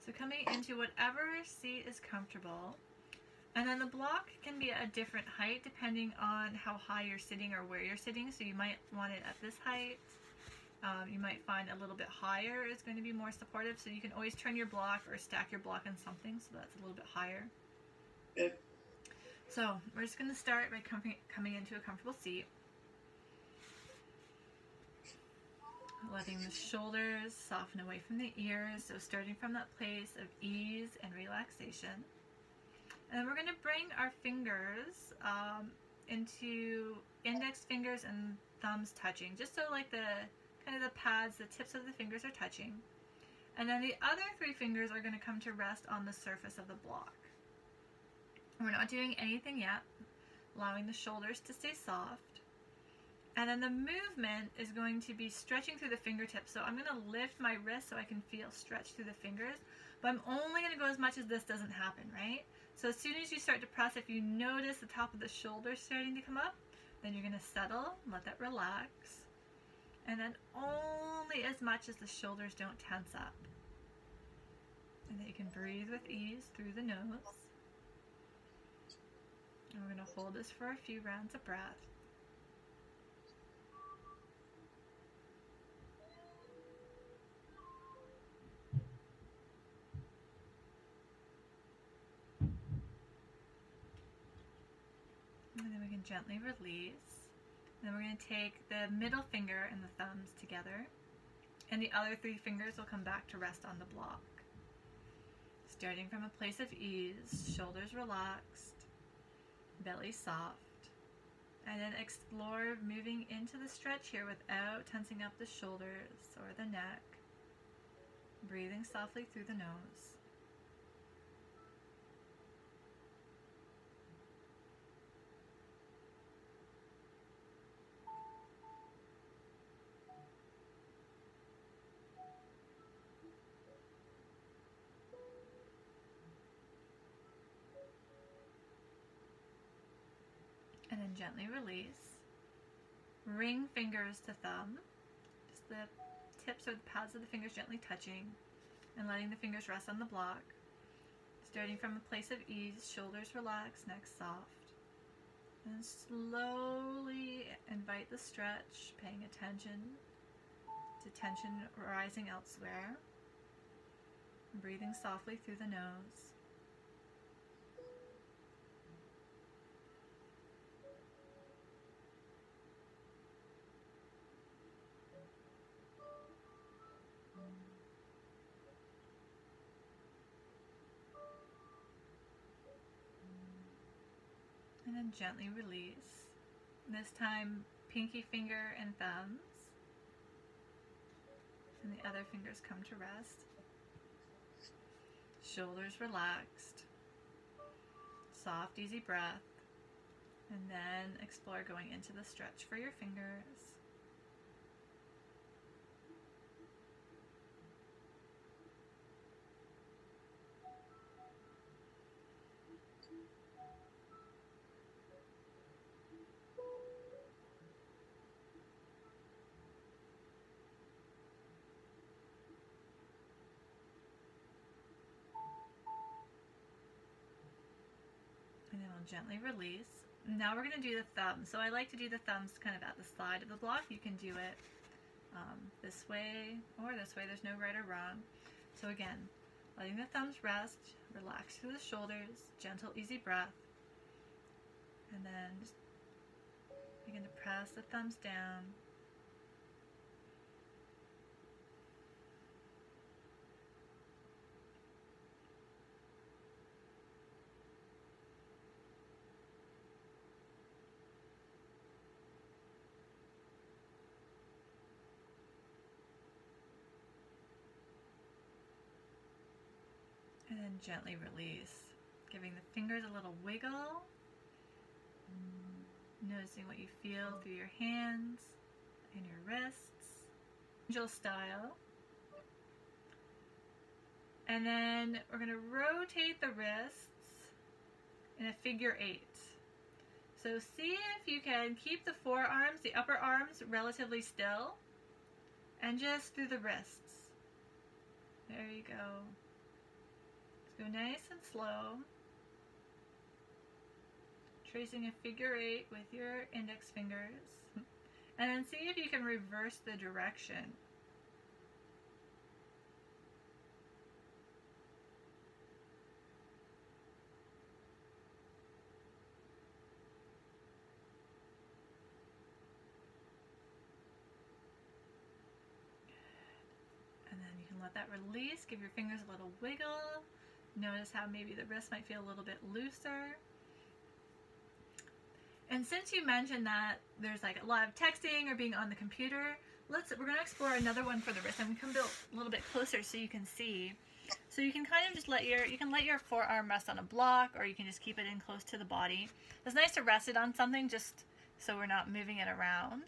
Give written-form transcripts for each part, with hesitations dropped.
So coming into whatever seat is comfortable. And then the block can be at a different height depending on how high you're sitting or where you're sitting. So you might want it at this height. You might find a little bit higher is going to be more supportive. So you can always turn your block or stack your block on something so that's a little bit higher. Good. So we're just going to start by coming into a comfortable seat. Letting the shoulders soften away from the ears. So starting from that place of ease and relaxation. And then we're going to bring our fingers into index fingers and thumbs touching, just so like the kind of the pads, the tips of the fingers are touching. And then the other three fingers are going to come to rest on the surface of the block. We're not doing anything yet, allowing the shoulders to stay soft. And then the movement is going to be stretching through the fingertips. So I'm going to lift my wrist so I can feel stretch through the fingers, but I'm only going to go as much as this doesn't happen, right? So as soon as you start to press, if you notice the top of the shoulder starting to come up, then you're going to settle, let that relax. And then only as much as the shoulders don't tense up. And then you can breathe with ease through the nose. And we're going to hold this for a few rounds of breath. And then we can gently release. Then we're going to take the middle finger and the thumbs together, and the other three fingers will come back to rest on the block. Starting from a place of ease, shoulders relaxed, belly soft, and then explore moving into the stretch here without tensing up the shoulders or the neck. Breathing softly through the nose. And then gently release. Ring fingers to thumb. Just the tips or the pads of the fingers gently touching and letting the fingers rest on the block. Starting from a place of ease, shoulders relaxed, neck soft. And slowly invite the stretch, paying attention to tension rising elsewhere. Breathing softly through the nose. And then gently release. This time, pinky finger and thumbs. And the other fingers come to rest. Shoulders relaxed. Soft, easy breath. And then explore going into the stretch for your fingers. And then we'll gently release. Now we're going to do the thumbs. So I like to do the thumbs kind of at the side of the block. You can do it this way or this way. There's no right or wrong. So again, letting the thumbs rest, relax through the shoulders, gentle, easy breath. And then just begin to press the thumbs down. And then gently release, giving the fingers a little wiggle, noticing what you feel through your hands and your wrists, angel style. And then we're going to rotate the wrists in a figure 8. So see if you can keep the forearms, the upper arms, relatively still, and just through the wrists. There you go. Go nice and slow. Tracing a figure 8 with your index fingers. And then see if you can reverse the direction. And then you can let that release. Give your fingers a little wiggle. Notice how maybe the wrist might feel a little bit looser. And since you mentioned that there's like a lot of texting or being on the computer, we're going to explore another one for the wrist. I'm going to come a little bit closer so you can see. So you can kind of just let your forearm rest on a block, or you can just keep it in close to the body. It's nice to rest it on something just so we're not moving it around.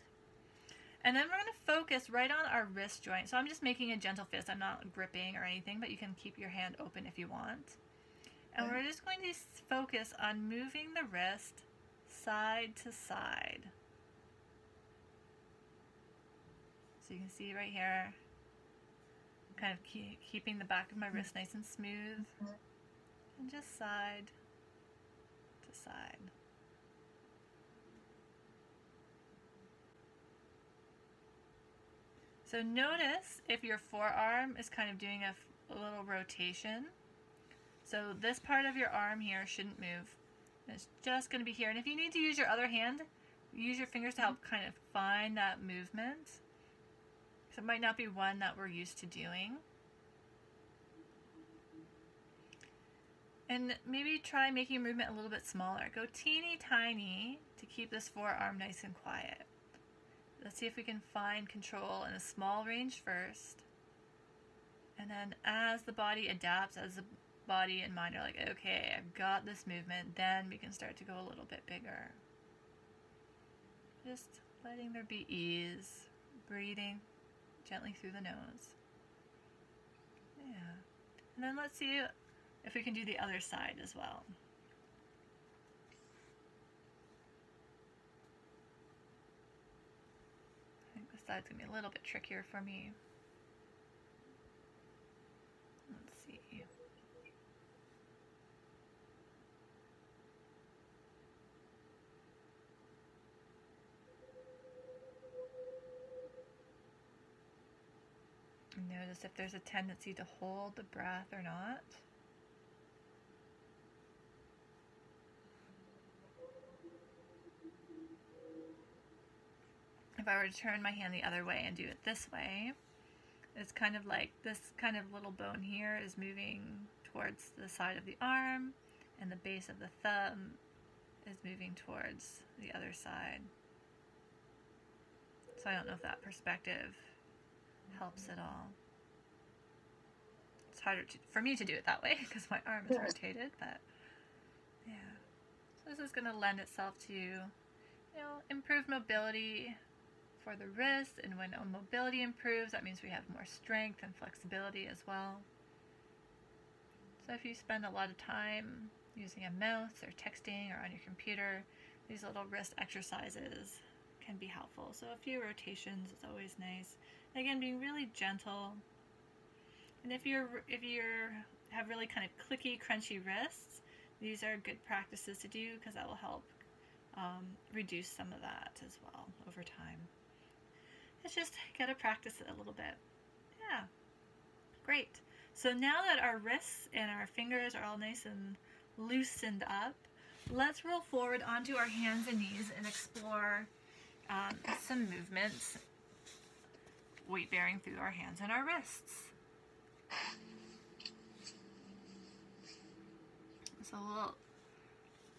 And then we're going to focus right on our wrist joint. So I'm just making a gentle fist. I'm not gripping or anything, but you can keep your hand open if you want. And we're just going to focus on moving the wrist side to side. So you can see right here, I'm kind of keeping the back of my wrist nice and smooth, and just side to side. So notice if your forearm is kind of doing a little rotation. So this part of your arm here shouldn't move. It's just going to be here. And if you need to use your other hand, use your fingers to help kind of find that movement. So it might not be one that we're used to doing. And maybe try making your movement a little bit smaller. Go teeny tiny to keep this forearm nice and quiet. Let's see if we can find control in a small range first. And then as the body adapts, as the body and mind are like, okay, I've got this movement, then we can start to go a little bit bigger. Just letting there be ease, breathing gently through the nose. Yeah. And then let's see if we can do the other side as well. I think this side's going to be a little bit trickier for me. Let's see. Notice if there's a tendency to hold the breath or not. If I were to turn my hand the other way and do it this way, it's kind of like this kind of little bone here is moving towards the side of the arm, and the base of the thumb is moving towards the other side. So I don't know if that perspective helps at all. It's harder for me to do it that way because my arm is rotated, but yeah. So this is going to lend itself to, improved mobility for the wrist, and when mobility improves, that means we have more strength and flexibility as well. So if you spend a lot of time using a mouse or texting or on your computer, these little wrist exercises can be helpful. So a few rotations is always nice. And again, being really gentle. And if you have really kind of clicky, crunchy wrists, these are good practices to do because that will help reduce some of that as well over time. It's just gotta practice it a little bit. Yeah, great. So now that our wrists and our fingers are all nice and loosened up, let's roll forward onto our hands and knees and explore some movements, weight bearing through our hands and our wrists. So we'll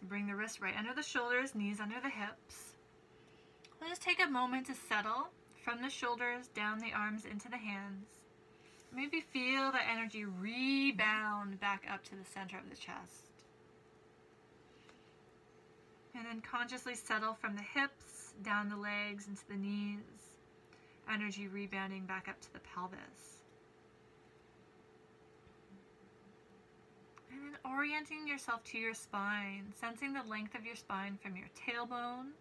bring the wrists right under the shoulders, knees under the hips. We'll just take a moment to settle from the shoulders down the arms into the hands. Maybe feel the energy rebound back up to the center of the chest. And then consciously settle from the hips, down the legs, into the knees. Energy rebounding back up to the pelvis. And then orienting yourself to your spine, sensing the length of your spine from your tailbone,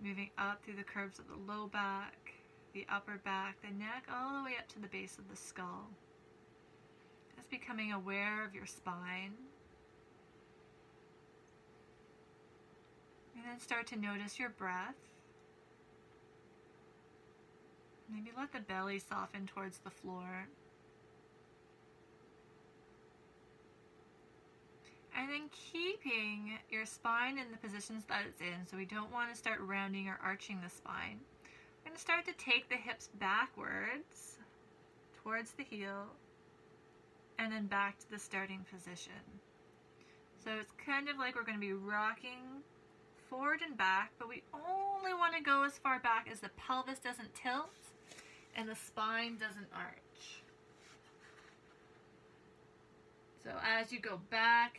moving up through the curves of the low back, the upper back, the neck, all the way up to the base of the skull. Just becoming aware of your spine. And then start to notice your breath. Maybe let the belly soften towards the floor. And then keeping your spine in the positions that it's in, so we don't want to start rounding or arching the spine. We're going to start to take the hips backwards towards the heel and then back to the starting position. So it's kind of like we're going to be rocking forward and back, but we only want to go as far back as the pelvis doesn't tilt and the spine doesn't arch. So as you go back,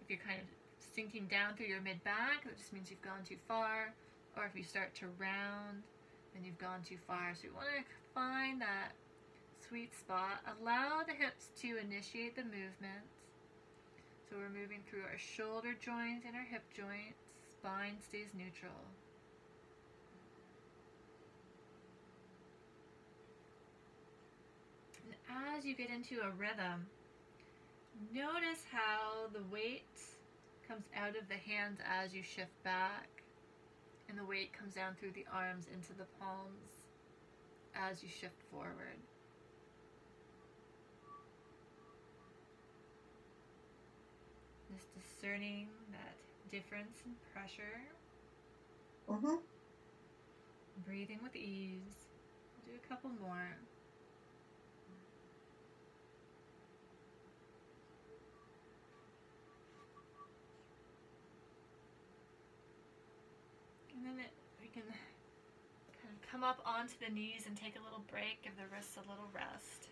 if you're kind of sinking down through your mid-back, that just means you've gone too far. Or if you start to round, then you've gone too far. So you want to find that sweet spot. Allow the hips to initiate the movement. So we're moving through our shoulder joints and our hip joints. Spine stays neutral. And as you get into a rhythm, notice how the weight comes out of the hands as you shift back, and the weight comes down through the arms into the palms as you shift forward. Just discerning that difference in pressure. Breathing with ease. Do a couple more. And then we can kind of come up onto the knees and take a little break, give the wrists a little rest.